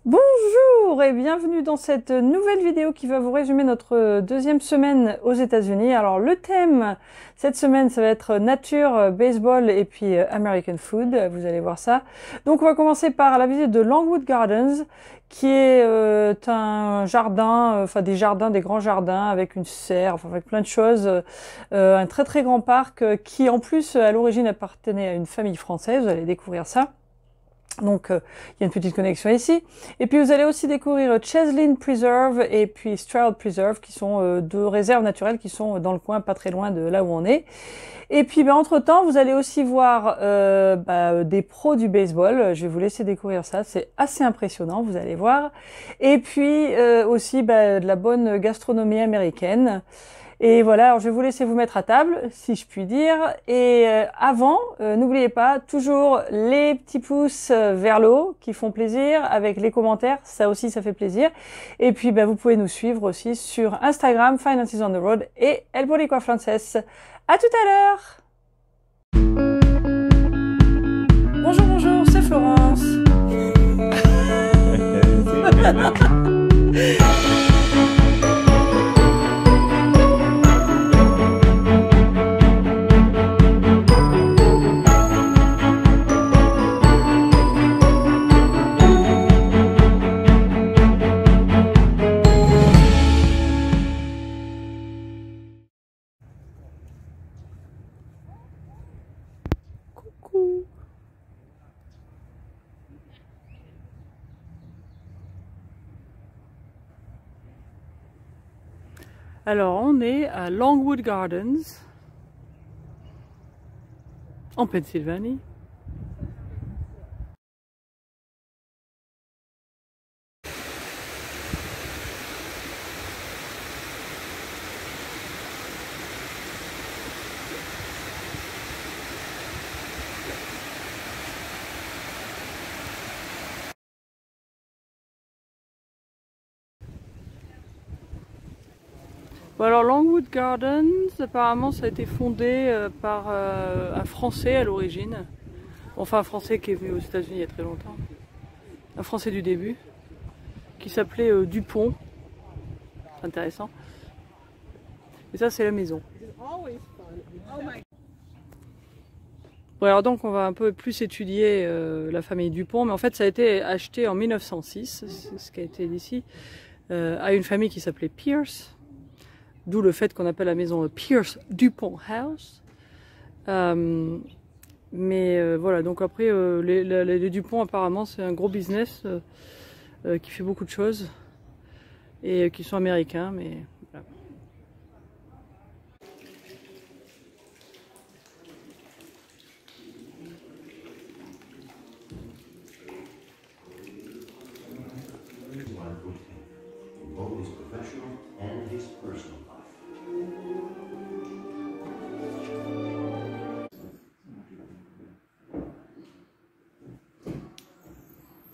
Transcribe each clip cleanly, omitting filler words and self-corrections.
Bonjour et bienvenue dans cette nouvelle vidéo qui va vous résumer notre deuxième semaine aux États-Unis. Alors le thème cette semaine, ça va être nature, baseball et puis American food. Vous allez voir ça. Donc on va commencer par la visite de Longwood Gardens, qui est un jardin, des grands jardins avec une serre, avec plein de choses, un très très grand parc qui en plus à l'origine appartenait à une famille française. Vous allez découvrir ça. Donc, il y a une petite connexion ici. Et puis, vous allez aussi découvrir Cheslin Preserve et puis Stroud Preserve, qui sont deux réserves naturelles qui sont dans le coin, pas très loin de là où on est. Et puis, entre-temps, vous allez aussi voir des pros du baseball. Je vais vous laisser découvrir ça. C'est assez impressionnant, vous allez voir. Et puis, aussi de la bonne gastronomie américaine. Et voilà, alors je vais vous laisser vous mettre à table, si je puis dire. Et avant, n'oubliez pas, toujours les petits pouces vers le haut qui font plaisir, avec les commentaires, ça aussi ça fait plaisir. Et puis vous pouvez nous suivre aussi sur Instagram, Finances on the Road et El Boricua Frances. À tout à l'heure. Bonjour, bonjour, c'est Florence. Coucou. Alors, on est à Longwood Gardens, en Pennsylvanie. Bon, alors Longwood Gardens, apparemment ça a été fondé par un Français à l'origine. Enfin un Français qui est venu aux États-Unis il y a très longtemps. Un Français du début, qui s'appelait Dupont. C'est intéressant. Et ça c'est la maison. Bon, alors donc on va un peu plus étudier la famille Dupont, mais en fait ça a été acheté en 1906, c'est ce qui a été dit ici, à une famille qui s'appelait Pierce. D'où le fait qu'on appelle la maison Pierce Dupont House. Voilà, donc après, les Dupont apparemment c'est un gros business qui fait beaucoup de choses et qui sont américains, mais voilà.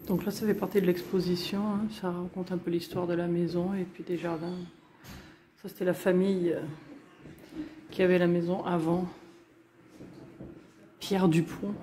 Donc là, ça fait partie de l'exposition, hein. Ça raconte un peu l'histoire de la maison et puis des jardins. Ça, c'était la famille qui avait la maison avant. Pierre Dupont.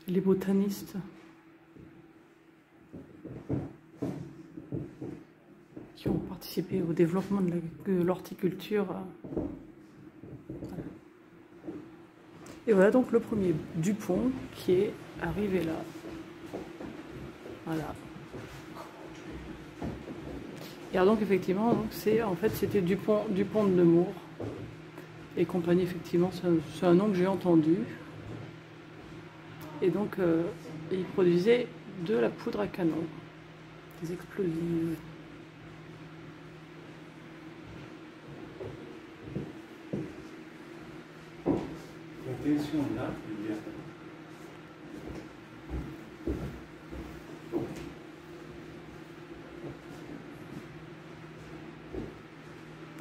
Les botanistes. Qui ont participé au développement de l'horticulture. Voilà. Et voilà donc le premier Dupont qui est arrivé là. Voilà. Et alors donc effectivement, c'était Dupont de Nemours et compagnie, effectivement, c'est un nom que j'ai entendu. Et donc ils produisaient de la poudre à canon, des explosifs. Attention là,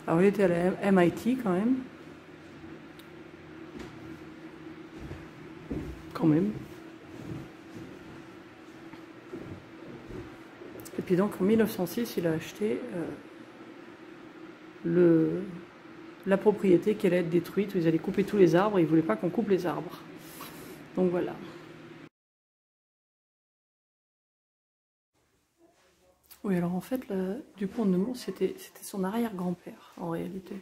alors il était à la MIT quand même. Quand même. puis donc en 1906, il a acheté la propriété qui allait être détruite, où ils allaient couper tous les arbres, et il ne voulait pas qu'on coupe les arbres. Donc voilà. Oui, alors en fait, Dupont de Nemours, c'était son arrière-grand-père, en réalité.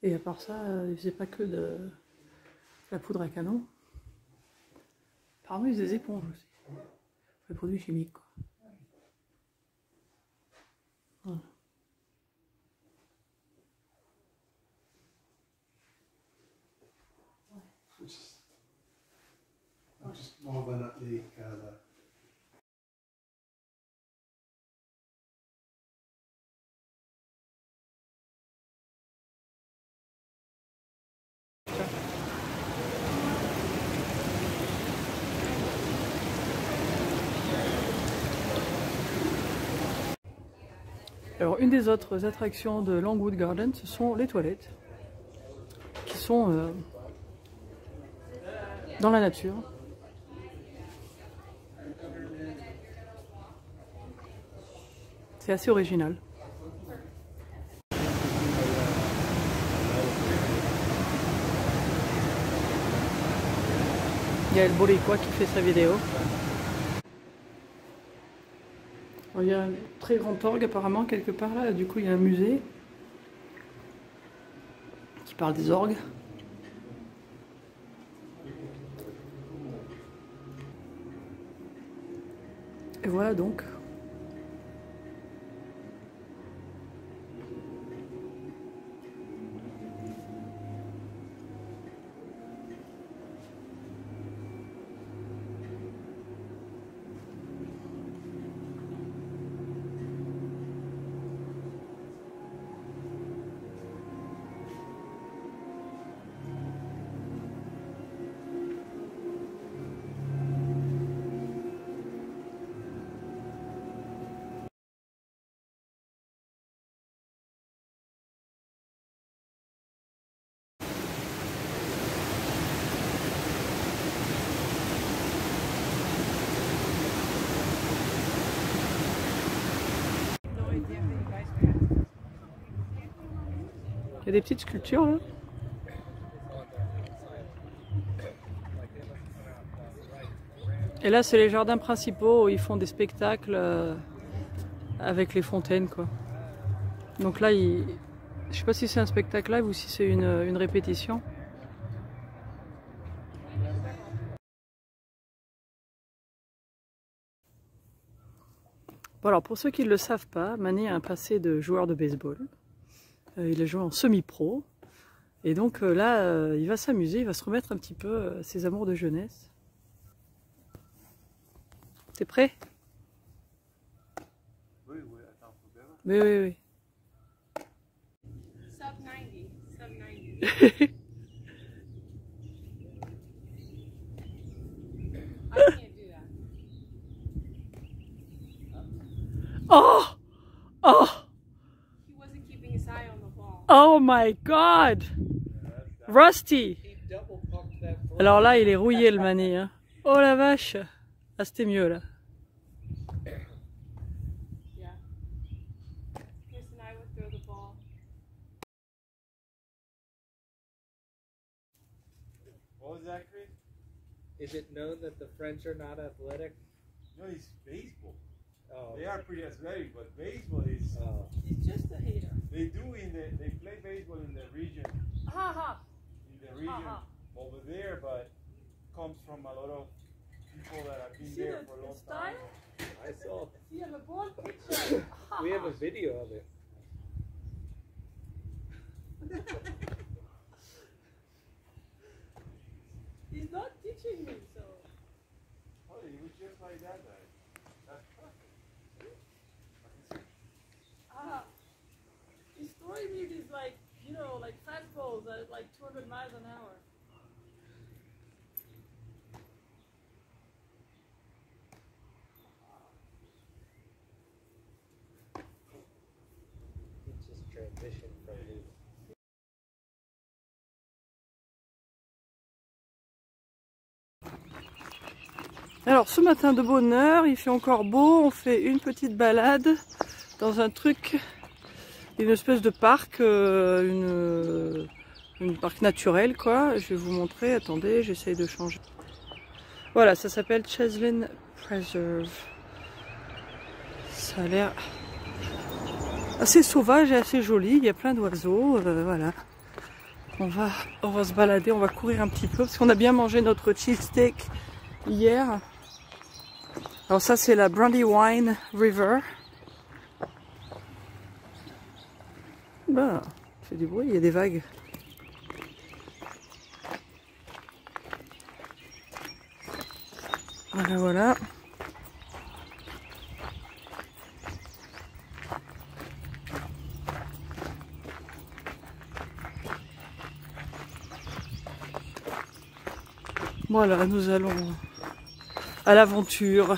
Et à part ça, il ne faisait pas que de la poudre à canon. Apparemment, il faisait des éponges aussi. Les produits chimiques, quoi. Voilà. Just more than that the Alors, une des autres attractions de Longwood Garden, ce sont les toilettes, qui sont dans la nature. C'est assez original. Il y a El Boricua qui fait sa vidéo. Alors, il y a un très grand orgue apparemment quelque part là, du coup il y a un musée qui parle des orgues. Et voilà donc. Il y a des petites sculptures là. Et là c'est les jardins principaux où ils font des spectacles avec les fontaines quoi. Donc là je sais pas si c'est un spectacle live ou si c'est une répétition. Bon alors pour ceux qui ne le savent pas, Manny a un passé de joueur de baseball. Il a joué en semi-pro. Et donc là, il va s'amuser, il va se remettre un petit peu ses amours de jeunesse. T'es prêt? Oui, oui, attends, faut bien. Oui, oui, oui. Sub 90, sub 90. I can't do that. Oh! Oh! He wasn't keeping his eye on the ball. Oh my God! Rusty! Alors là, il est rouillé le Manny. Hein. Oh la vache! Ah, c'était mieux là. Yeah. Chris and I would throw the ball. What was that, Chris? Is it known that the French are not athletic? No, it's baseball. Oh, They are pretty athletic, but baseball is. He's just a hater. They play baseball in the region. Ha ha. In the region over there, but comes from a lot of people that have been See there the for a long style? time. I saw. You have a ball picture. We have a video of it. He's not teaching me, so. Oh, it was just like that, guy. That's perfect. He's throwing me these like, you know, like fastballs at like 200 miles an hour. It's just transition from the. Alors ce matin de bonne heure, il fait encore beau, on fait une petite balade dans un truc, une espèce de parc, une parc naturel quoi. Je vais vous montrer, attendez, j'essaye de changer. Voilà, ça s'appelle Cheslin Preserve. Ça a l'air assez sauvage et assez joli, il y a plein d'oiseaux, voilà. On va se balader, on va courir un petit peu parce qu'on a bien mangé notre cheesesteak hier. Alors ça c'est la Brandywine River. Ben, ça fait du bruit, il y a des vagues. Voilà, voilà. Voilà, nous allons à l'aventure.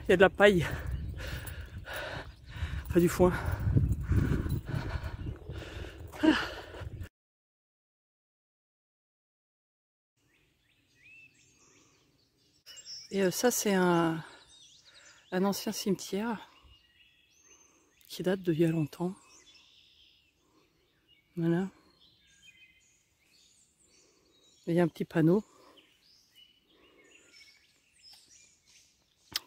Il y a de la paille, pas du foin. Et ça c'est un ancien cimetière qui date d'il y a longtemps. Voilà. Il y a un petit panneau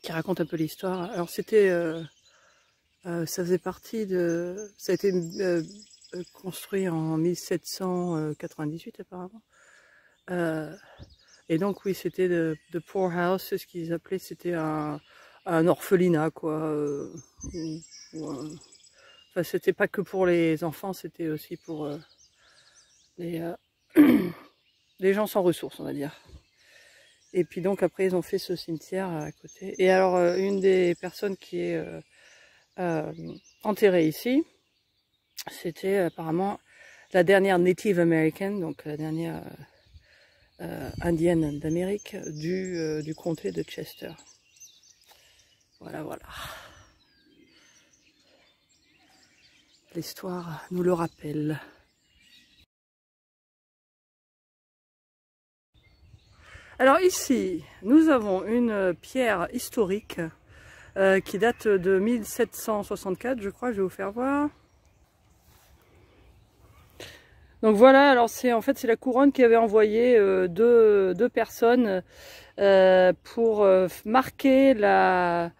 qui raconte un peu l'histoire. Alors c'était, ça faisait partie de, ça a été construit en 1798 apparemment. Et donc oui, c'était de Poor House, c'est ce qu'ils appelaient, c'était un orphelinat quoi. Enfin, c'était pas que pour les enfants, c'était aussi pour les gens sans ressources, on va dire. Et puis donc après ils ont fait ce cimetière à côté. Et alors une des personnes qui est enterrée ici, c'était apparemment la dernière Native American, donc la dernière indienne d'Amérique du comté de Chester. Voilà, voilà. L'histoire nous le rappelle. Alors ici, nous avons une pierre historique qui date de 1764, je crois, je vais vous faire voir. Donc voilà, alors c'est en fait c'est la couronne qui avait envoyé deux personnes pour marquer la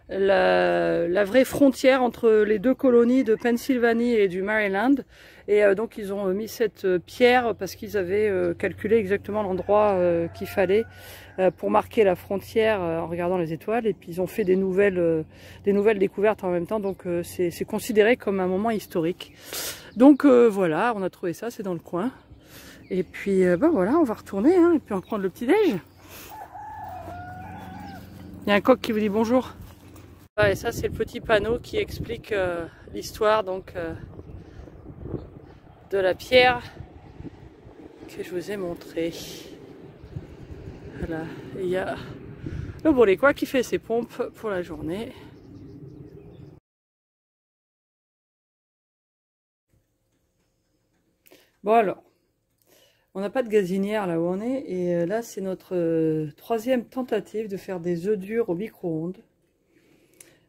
vraie frontière entre les deux colonies de Pennsylvanie et du Maryland. Et donc ils ont mis cette pierre parce qu'ils avaient calculé exactement l'endroit qu'il fallait pour marquer la frontière en regardant les étoiles. Et puis ils ont fait des nouvelles découvertes en même temps. Donc c'est considéré comme un moment historique. Donc voilà, on a trouvé ça, c'est dans le coin. Et puis ben voilà, on va retourner hein, et puis on va prendre le petit déj. Il y a un coq qui vous dit bonjour. Et ça c'est le petit panneau qui explique l'histoire donc de la pierre que je vous ai montré. Voilà, et il y a le Bourléquois qui fait ses pompes pour la journée. Bon alors, on n'a pas de gazinière là où on est et là c'est notre troisième tentative de faire des œufs durs au micro-ondes.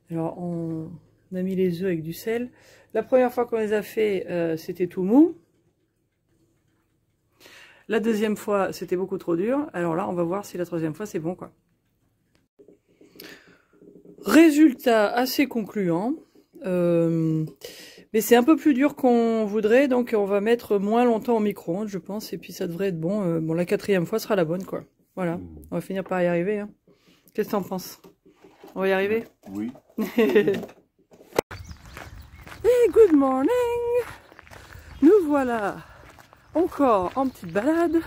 Alors on a mis les œufs avec du sel. La première fois qu'on les a fait, c'était tout mou. La deuxième fois, c'était beaucoup trop dur. Alors là, on va voir si la troisième fois, c'est bon quoi. Résultat assez concluant. Mais c'est un peu plus dur qu'on voudrait, donc on va mettre moins longtemps au micro-ondes, je pense. Et puis ça devrait être bon. Bon, la quatrième fois sera la bonne quoi. Voilà, on va finir par y arriver. Hein. Qu'est-ce que t'en penses? On va y arriver? Oui. Et good morning! Nous voilà encore en petite balade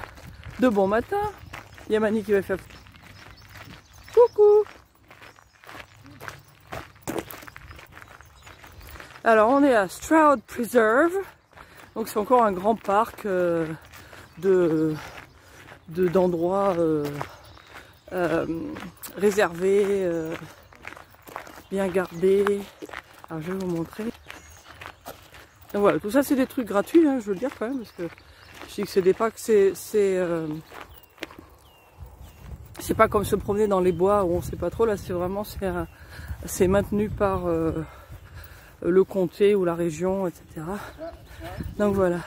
de bon matin. Il y a Mani qui va faire coucou! Alors on est à Stroud Preserve, donc c'est encore un grand parc d'endroits réservés, bien gardés. Alors je vais vous montrer. Donc voilà, tout ça c'est des trucs gratuits, hein, je veux le dire quand même, parce que je aussi, que c'est des parcs, c'est pas comme se promener dans les bois où on sait pas trop. Là, c'est vraiment c'est maintenu par le comté ou la région, etc. Donc voilà.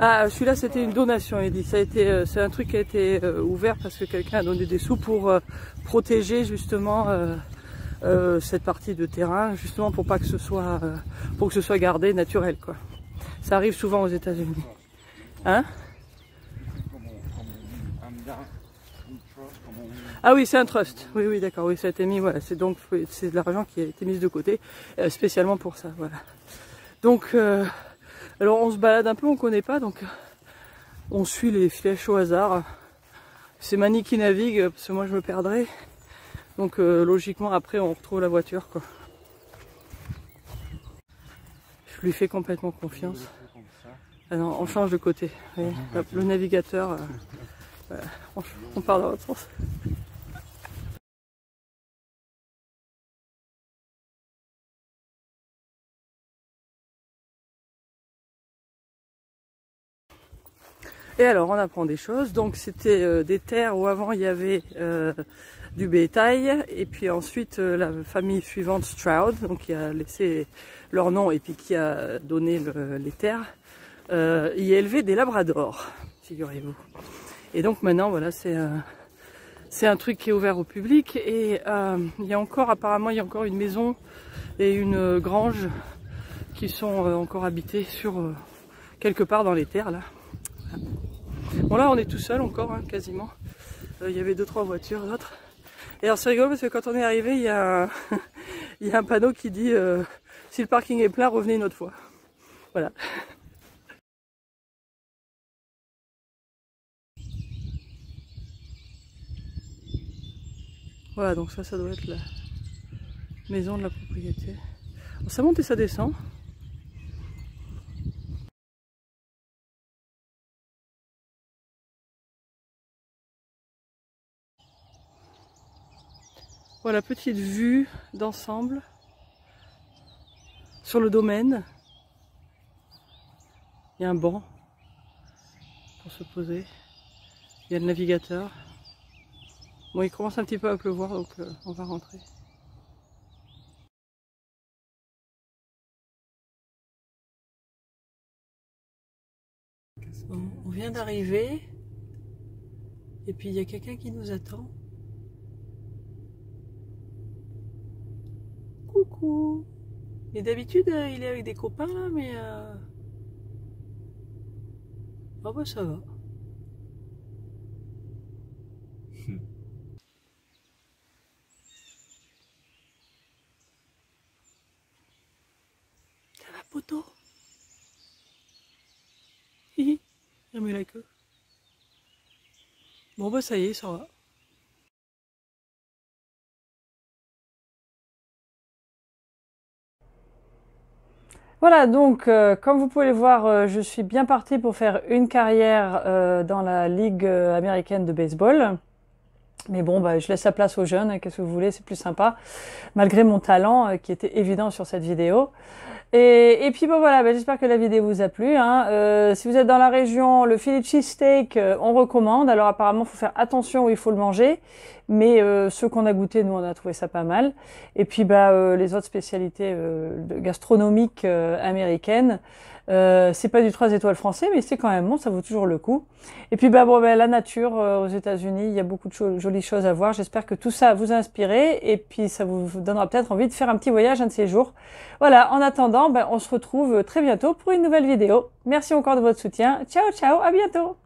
Ah, celui-là, c'était une donation, il dit. Ça a été, c'est un truc qui a été ouvert parce que quelqu'un a donné des sous pour protéger justement cette partie de terrain, justement pour pas que ce soit, pour que ce soit gardé naturel, quoi. Ça arrive souvent aux États-Unis. Hein? Ah oui, c'est un trust. Oui, oui, d'accord. Oui, ça a été mis. Voilà, c'est donc c'est de l'argent qui a été mis de côté spécialement pour ça. Voilà. Donc, alors on se balade un peu, on connaît pas, donc on suit les flèches au hasard. C'est Mani qui navigue parce que moi je me perdrais. Donc logiquement après on retrouve la voiture, quoi. Je lui fais complètement confiance. Ah non, on change de côté. Oui, le navigateur. Voilà, on part dans l'autre sens. Et alors on apprend des choses. Donc c'était des terres où avant il y avait du bétail, et puis ensuite la famille suivante, Stroud, donc qui a laissé leur nom et puis qui a donné les terres, y élevé des labradors, figurez-vous. Et donc maintenant voilà, c'est un truc qui est ouvert au public, et il y a encore, apparemment il y a encore une maison et une grange qui sont encore habitées sur quelque part dans les terres là. Bon là on est tout seul encore, hein, quasiment. Il y avait 2-3 voitures, d'autres. Et alors c'est rigolo parce que quand on est arrivé, il y a un panneau qui dit si le parking est plein, revenez une autre fois. Voilà. Voilà, donc ça doit être la maison de la propriété. Alors, ça monte et ça descend. Voilà, petite vue d'ensemble sur le domaine. Il y a un banc pour se poser. Il y a le navigateur. Bon, il commence un petit peu à pleuvoir, donc on va rentrer. Bon, on vient d'arriver. Et puis il y a quelqu'un qui nous attend. Coucou. Et d'habitude il est avec des copains là, mais oh bah ça va. Ça va, poteau? Hihi, remue la queue. Bon bah ça y est, ça va. Voilà, donc comme vous pouvez le voir, je suis bien partie pour faire une carrière dans la Ligue américaine de baseball. Mais bon, bah, je laisse la place aux jeunes, qu'est-ce que vous voulez, c'est plus sympa, malgré mon talent qui était évident sur cette vidéo. Et puis bon voilà, bah, j'espère que la vidéo vous a plu, hein. Si vous êtes dans la région, le Philly cheesesteak, on recommande. Alors apparemment, il faut faire attention où il faut le manger, mais ceux qu'on a goûté, nous on a trouvé ça pas mal. Et puis bah les autres spécialités gastronomiques américaines, c'est pas du 3 étoiles français, mais c'est quand même bon, ça vaut toujours le coup. Et puis bah bon, bah, la nature aux États-Unis, il y a beaucoup de jolies choses à voir. J'espère que tout ça vous a inspiré, et puis ça vous donnera peut-être envie de faire un petit voyage un de ces jours. Voilà, en attendant, bah, on se retrouve très bientôt pour une nouvelle vidéo. Merci encore de votre soutien. Ciao, ciao, à bientôt!